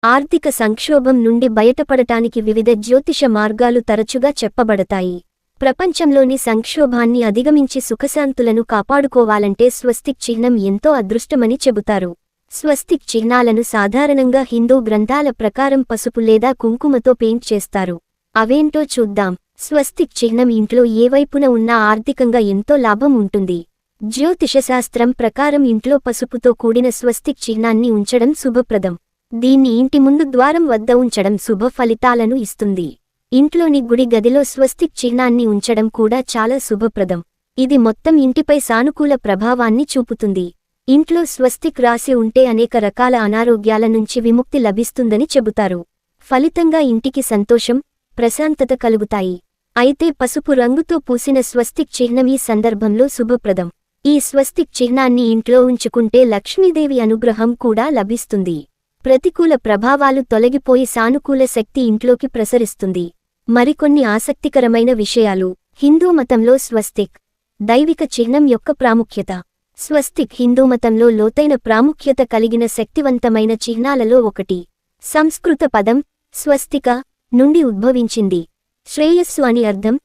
ఆర్థిక సంక్షోభం నుండి బయటపడటానికి వివిధ జ్యోతిష మార్గాలు తరచుగా చెప్పబడతాయి. ప్రపంచంలోని సంక్షోభాన్ని అధిగమించి సుఖశాంతులను కాపాడుకోవాలంటే స్వస్తిక్ చిహ్నం ఎంతో అదృష్టమని చెబుతారు. స్వస్తిక్ చిహ్నాలను సాధారణంగా హిందూ గ్రంథాల ప్రకారం పసుపు లేదా కుంకుమతో పెయింట్ చేస్తారు. అవేంటో చూద్దాం. స్వస్తిక్ చిహ్నం ఇంట్లో ఏ వైపున ఉన్నా ఆర్థికంగా ఎంతో లాభం ఉంటుంది. జ్యోతిషశాస్త్రం ప్రకారం ఇంట్లో పసుపుతో కూడిన స్వస్తిక్ చిహ్నాన్ని ఉంచడం శుభప్రదం. దీన్ని ఇంటి ముందు ద్వారం వద్ద ఉంచడం శుభ ఫలితాలను ఇస్తుంది. ఇంట్లోని గుడి గదిలో స్వస్తిక్ చిహ్నాన్ని ఉంచడం కూడా చాలా శుభప్రదం. ఇది మొత్తం ఇంటిపై సానుకూల ప్రభావాన్ని చూపుతుంది. ఇంట్లో స్వస్తిక్ రాసి ఉంటే అనేక రకాల అనారోగ్యాల నుంచి విముక్తి లభిస్తుందని చెబుతారు. ఫలితంగా ఇంటికి సంతోషం, ప్రశాంతత కలుగుతాయి. అయితే పసుపు రంగుతో పూసిన స్వస్తిక్ చిహ్నం ఈ సందర్భంలో శుభప్రదం. ఈ స్వస్తిక్ చిహ్నాన్ని ఇంట్లో ఉంచుకుంటే లక్ష్మీదేవి అనుగ్రహం కూడా లభిస్తుంది. ప్రతికూల ప్రభావాలు తొలగిపోయి సానుకూల శక్తి ఇంట్లోకి ప్రసరిస్తుంది. మరికొన్ని ఆసక్తికరమైన విషయాలు. హిందూ మతంలో స్వస్తిక్ దైవిక చిహ్నం యొక్క ప్రాముఖ్యత. స్వస్తిక్ హిందూ మతంలో లోతైన ప్రాముఖ్యత కలిగిన శక్తివంతమైన చిహ్నాలలో ఒకటి. సంస్కృత పదం స్వస్తిక నుండి ఉద్భవించింది. శ్రేయస్సు అని అర్థం.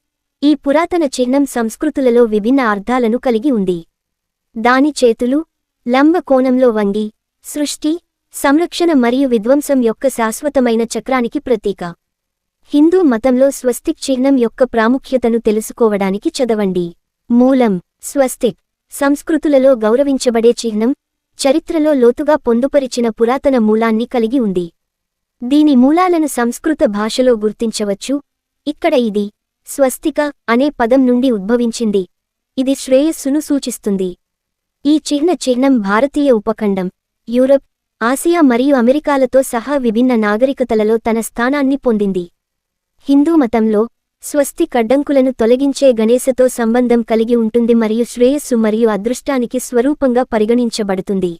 ఈ పురాతన చిహ్నం సంస్కృతులలో విభిన్న అర్థాలను కలిగి ఉంది. దాని చేతులు లంబ కోణంలో వంగి సృష్టి, సంరక్షణ మరియు విధ్వంసం యొక్క శాశ్వతమైన చక్రానికి ప్రతీక. హిందూ మతంలో స్వస్తిక్ చిహ్నం యొక్క ప్రాముఖ్యతను తెలుసుకోవడానికి చదవండి. మూలం. స్వస్తిక్ సంస్కృతులలో గౌరవించబడే చిహ్నం, చరిత్రలో లోతుగా పొందుపరిచిన పురాతన మూలాన్ని కలిగి ఉంది. దీని మూలాలను సంస్కృత భాషలో గుర్తించవచ్చు. ఇక్కడ ఇది స్వస్తిక అనే పదం నుండి ఉద్భవించింది. ఇది శ్రేయస్సును సూచిస్తుంది. ఈ చిహ్నం భారతీయ ఉపఖండం, యూరప్, ఆసియా మరియు అమెరికాలతో సహా విభిన్న నాగరికతలలో తన స్థానాన్ని పొందింది. హిందూ మతంలో స్వస్తిక్ అడ్డంకులను తొలగించే గణేశతో సంబంధం కలిగి ఉంటుంది మరియు శ్రేయస్సు మరియు అదృష్టానికి స్వరూపంగా పరిగణించబడుతుంది.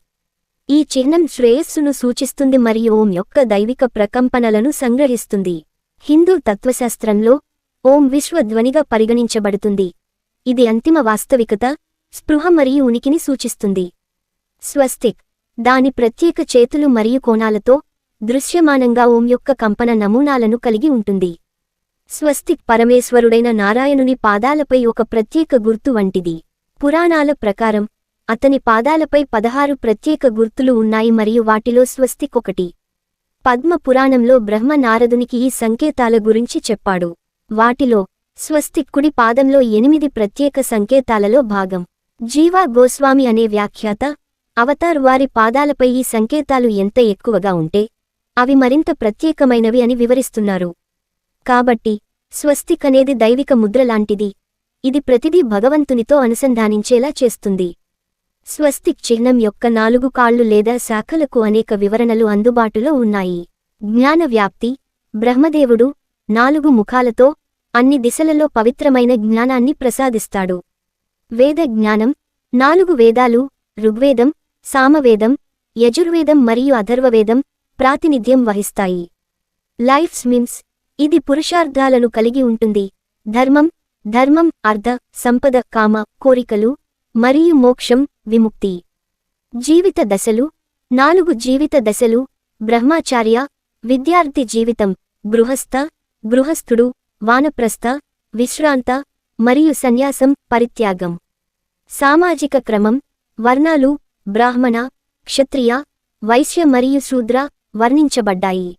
ఈ చిహ్నం శ్రేయస్సును సూచిస్తుంది మరియు ఓం యొక్క దైవిక ప్రకంపనలను సంగ్రహిస్తుంది. హిందూ తత్వశాస్త్రంలో ఓం విశ్వధ్వనిగా పరిగణించబడుతుంది. ఇది అంతిమ వాస్తవికత, స్పృహ మరియు ఉనికిని సూచిస్తుంది. స్వస్తిక్ దాని ప్రత్యేక చేతులు మరియు కోణాలతో దృశ్యమానంగా ఓం యొక్క కంపన నమూనాలను కలిగి ఉంటుంది. స్వస్తిక్ పరమేశ్వరుడైన నారాయణుని పాదాలపై ఒక ప్రత్యేక గుర్తు వంటిది. పురాణాల ప్రకారం అతని పాదాలపై 16 ప్రత్యేక గుర్తులు ఉన్నాయి మరియు వాటిలో స్వస్తిక్ ఒకటి. పద్మ పురాణంలో బ్రహ్మ నారదునికి ఈ సంకేతాల గురించి చెప్పాడు. వాటిలో స్వస్తిక్ కుడి పాదంలో 8 ప్రత్యేక సంకేతాలలో భాగం. జీవా గోస్వామి అనే వ్యాఖ్యాత, అవతార్ వారి పాదాలపై ఈ సంకేతాలు ఎంత ఎక్కువగా ఉంటే అవి మరింత ప్రత్యేకమైనవి అని వివరిస్తున్నారు. కాబట్టి స్వస్తిక్ అనేది దైవిక ముద్ర లాంటిది. ఇది ప్రతిదీ భగవంతునితో అనుసంధానించేలా చేస్తుంది. స్వస్తిక్ చిహ్నం యొక్క 4 కాళ్లు లేదా శాఖలకు అనేక వివరణలు అందుబాటులో ఉన్నాయి. జ్ఞాన వ్యాప్తి. బ్రహ్మదేవుడు 4 ముఖాలతో అన్ని దిశలలో పవిత్రమైన జ్ఞానాన్ని ప్రసాదిస్తాడు. వేద జ్ఞానం. 4 వేదాలు ఋగ్వేదం, సామవేదం, యజుర్వేదం మరియు అథర్వవేదం ప్రాతినిధ్యం వహిస్తాయి. లైఫ్ స్మిమ్స్. ఇది పురుషార్థాలను కలిగి ఉంటుంది. ధర్మం, అర్థ, సంపద, కామ, కోరికలు మరియు మోక్షం, విముక్తి. జీవిత దశలు. 4 జీవిత దశలు. బ్రహ్మచార్య, విద్యార్థి జీవితం, గృహస్థుడు, వానప్రస్థ, విశ్రాంత మరియు సన్యాసం, పరిత్యాగం. సామాజిక క్రమం. వర్ణాలు బ్రాహ్మణ, క్షత్రియ, వైశ్య మరియు శూద్ర వర్ణించబడ్డాయి.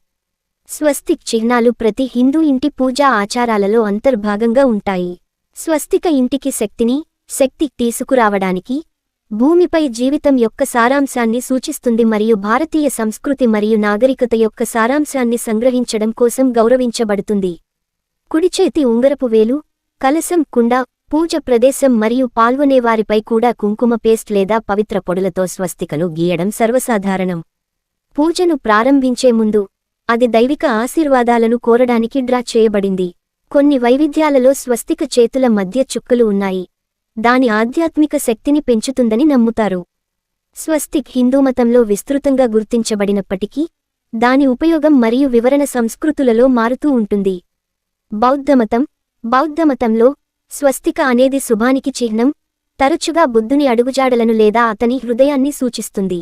స్వస్తిక్ చిహ్నాలు ప్రతి హిందూ ఇంటి పూజా ఆచారాలలో అంతర్భాగంగా ఉంటాయి. స్వస్తిక ఇంటికి శక్తి తీసుకురావడానికి, భూమిపై జీవితం యొక్క సారాంశాన్ని సూచిస్తుంది మరియు భారతీయ సంస్కృతి మరియు నాగరికత యొక్క సారాంశాన్ని సంగ్రహించడం కోసం గౌరవించబడుతుంది. కుడిచేతి ఉంగరపు వేలు, కలశం, కుండ, పూజ ప్రదేశం మరియు పాల్గొనేవారిపై కూడా కుంకుమ పేస్ట్ లేదా పవిత్ర పొడులతో స్వస్తికను గీయడం సర్వసాధారణం. పూజను ప్రారంభించే ముందు అది దైవిక ఆశీర్వాదాలను కోరడానికి డ్రా చేయబడింది. కొన్ని వైవిధ్యాలలో స్వస్తిక చేతుల మధ్య చుక్కలు ఉన్నాయి. దాని ఆధ్యాత్మిక శక్తిని పెంచుతుందని నమ్ముతారు. స్వస్తిక్ హిందూమతంలో విస్తృతంగా గుర్తించబడినప్పటికీ దాని ఉపయోగం మరియు వివరణ సంస్కృతులలో మారుతూ ఉంటుంది. బౌద్ధమతంలో స్వస్తిక అనేది శుభానికి చిహ్నం, తరచుగా బుద్ధుని అడుగుజాడలను లేదా అతని హృదయాన్ని సూచిస్తుంది.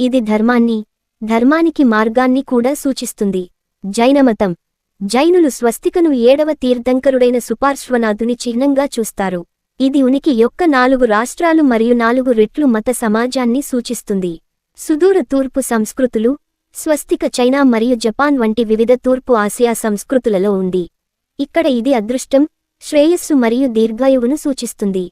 ఇది ధర్మాన్ని, ధర్మానికి మార్గాన్ని కూడా సూచిస్తుంది. జైనమతం. జైనులు స్వస్తికను 7వ తీర్థంకరుడైన సుపార్శ్వనాథుని చిహ్నంగా చూస్తారు. ఇది ఉనికి యొక్క 4 రాష్ట్రాలు మరియు 4 రెట్లు మత సమాజాన్ని సూచిస్తుంది. సుదూర తూర్పు సంస్కృతులు, స్వస్తిక చైనా మరియు జపాన్ వంటి వివిధ తూర్పు ఆసియా సంస్కృతులలో ఉంది. ఇక్కడ ఇది అదృష్టం, శ్రేయస్సు మరియు దీర్ఘాయువును సూచిస్తుంది.